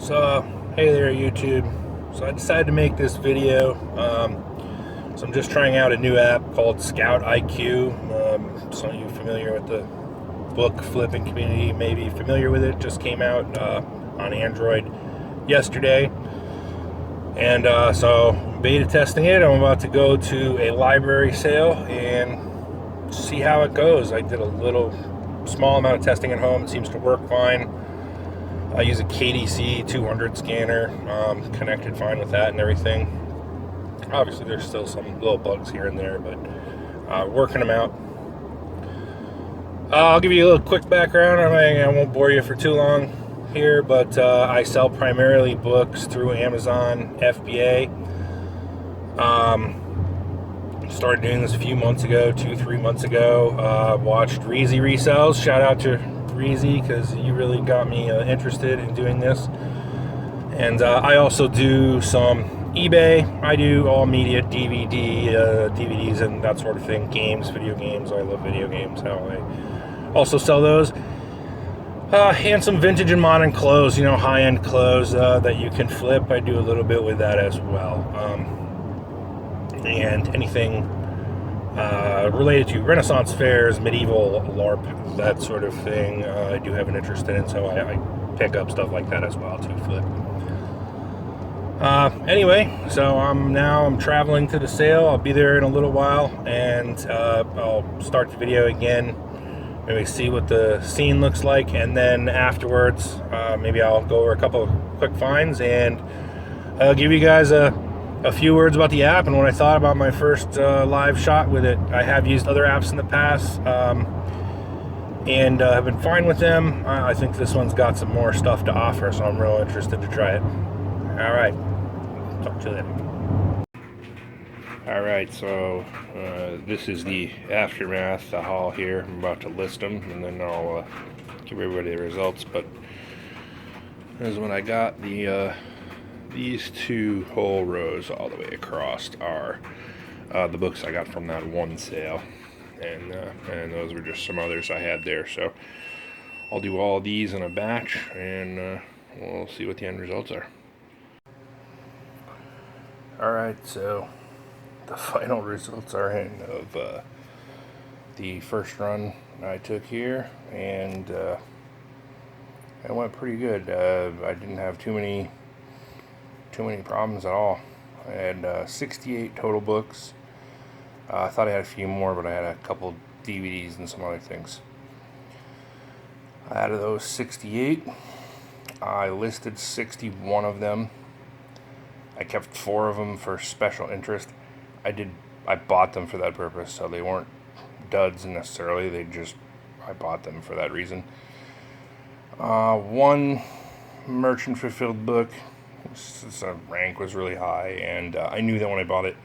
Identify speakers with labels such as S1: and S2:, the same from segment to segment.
S1: So, hey there YouTube. So I decided to make this video. So I'm just trying out a new app called ScoutIQ. Some of you familiar with the book flipping community may be familiar with it. Just came out on Android yesterday. And so beta testing it. I'm about to go to a library sale and see how it goes. I did a small amount of testing at home. It seems to work fine. I use a KDC 200 scanner, connected fine with that and everything. Obviously there's still some little bugs here and there, but working them out. I'll give you a little quick background. I won't bore you for too long here, but I sell primarily books through Amazon FBA. Started doing this a few months ago, 2-3 months ago. Watched Reezy resells. Shout out to Reezy, because you really got me interested in doing this. And I also do some eBay. I do all media, DVDs and that sort of thing. Games, video games. I love video games. I also sell those. And some vintage and modern clothes, high-end clothes that you can flip. I do a little bit with that as well. And anything related to Renaissance fairs, medieval LARP, that sort of thing, I do have an interest in, so I pick up stuff like that as well to flip. Anyway, so I'm traveling to the sale. I'll be there in a little while, and I'll start the video again, maybe see what the scene looks like, and then afterwards, maybe I'll go over a couple of quick finds, and I'll give you guys a few words about the app and what I thought about my first live shot with it. I have used other apps in the past, and have been fine with them. I think this one's got some more stuff to offer, so I'm real interested to try it. All right, talk to you later. All right, so this is the aftermath, the haul here. I'm about to list them, and then I'll give everybody the results. But this is when I got these two whole rows all the way across are the books I got from that one sale, and those were just some others I had there. So I'll do all these in a batch, and we'll see what the end results are. Alright, so the final results are in of the first run I took here, and it went pretty good. I didn't have too many problems at all. I had 68 total books. I thought I had a few more, but I had a couple DVDs and some other things. Out of those 68, I listed 61 of them. I kept 4 of them for special interest. I bought them for that purpose, so they weren't duds necessarily. I bought them for that reason. One merchant fulfilled book. The rank was really high, and I knew that when I bought it,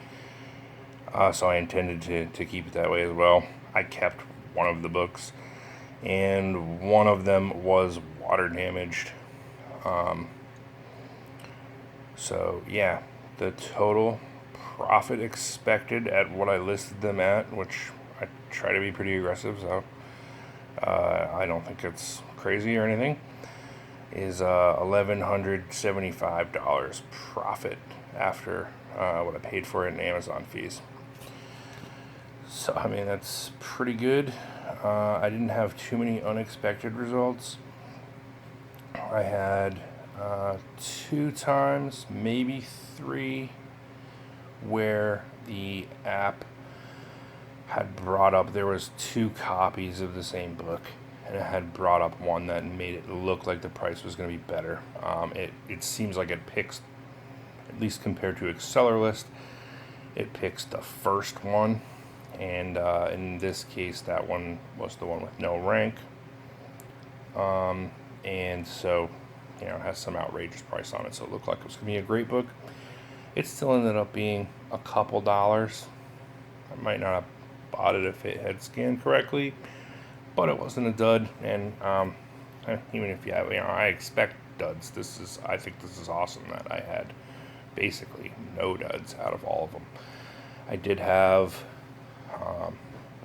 S1: so I intended to keep it that way as well. I kept one of the books, and one of them was water damaged. So yeah, the total profit expected at what I listed them at, which I try to be pretty aggressive, so I don't think it's crazy or anything, is $1,175 profit after what I paid for it in Amazon fees. So I mean, that's pretty good. I didn't have too many unexpected results. I had 2 times, maybe 3, where the app had brought up, there was 2 copies of the same book, and it had brought up one that made it look like the price was going to be better. It seems like it picks, at least compared to AccelerList, it picks the first one, and in this case that one was the one with no rank, and so it has some outrageous price on it, so it looked like it was going to be a great book. It still ended up being a couple dollars. I might not have bought it if it had scanned correctly, but it wasn't a dud. And even if I expect duds. I think this is awesome that I had basically no duds out of all of them. I did have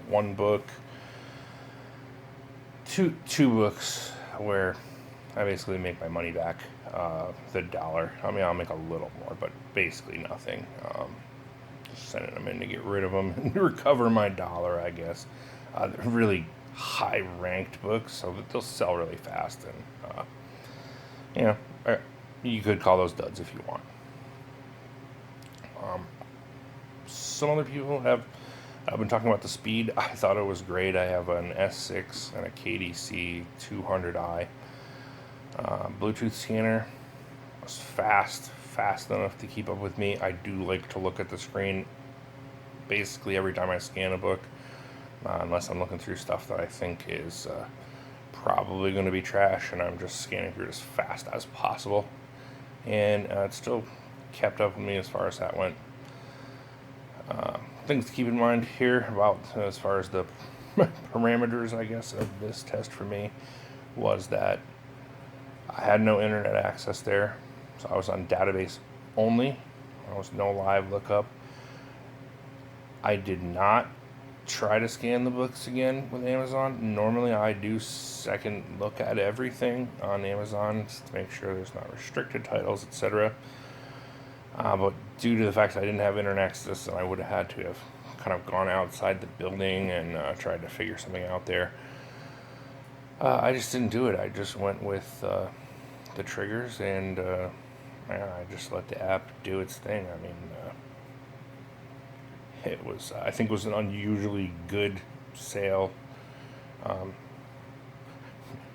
S1: one book, two books where I basically make my money back, the dollar. I mean, I'll make a little more, but basically nothing. Just sending them in to get rid of them and recover my dollar, I guess. They're really high-ranked books, so that they'll sell really fast, and you know, you could call those duds if you want. Some other people have. I've been talking about the speed. I thought it was great. I have an S6 and a KDC 200i. Bluetooth scanner was fast enough to keep up with me. I do like to look at the screen basically every time I scan a book, unless I'm looking through stuff that I think is probably going to be trash, and I'm just scanning through it as fast as possible. And it still kept up with me as far as that went. Things to keep in mind here about as far as the parameters, I guess, of this test for me was that I had no internet access there, so I was on database only. There was no live lookup. I did not try to scan the books again with Amazon. Normally I do second look at everything on Amazon to make sure there's not restricted titles, etc. But due to the fact that I didn't have internet access, and I would have had to have kind of gone outside the building and tried to figure something out there, I just didn't do it. I just went with the triggers, and I just let the app do its thing. I mean, I think it was an unusually good sale.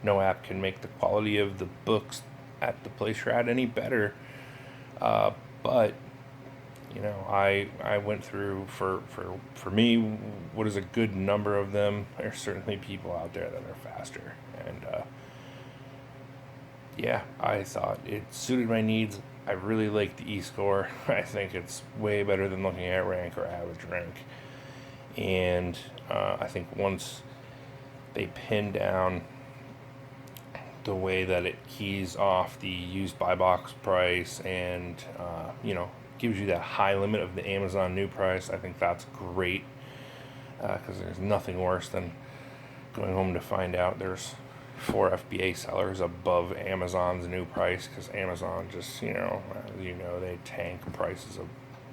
S1: No app can make the quality of the books at the place you're at any better. But you know, I went through for me what is a good number of them. There's certainly people out there that are faster, and yeah, I thought it suited my needs. I really like the e-score. I think it's way better than looking at rank or average rank. And I think once they pin down the way that it keys off the used buy box price and, you know, gives you that high limit of the Amazon new price, I think that's great. Because there's nothing worse than going home to find out there's 4 FBA sellers above Amazon's new price, because Amazon just, you know, they tank prices of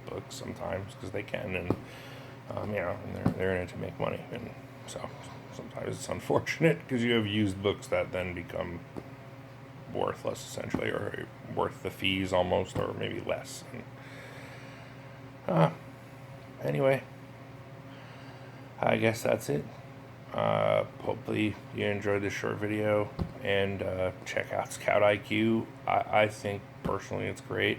S1: books sometimes because they can, and you know, and they're in it to make money, and so sometimes it's unfortunate because you have used books that then become worthless essentially, or worth the fees almost, or maybe less. And anyway, I guess that's it. Hopefully you enjoyed this short video, and check out ScoutIQ. I think personally it's great,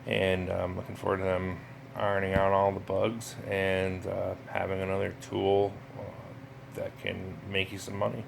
S1: and I'm looking forward to them ironing out all the bugs and having another tool that can make you some money.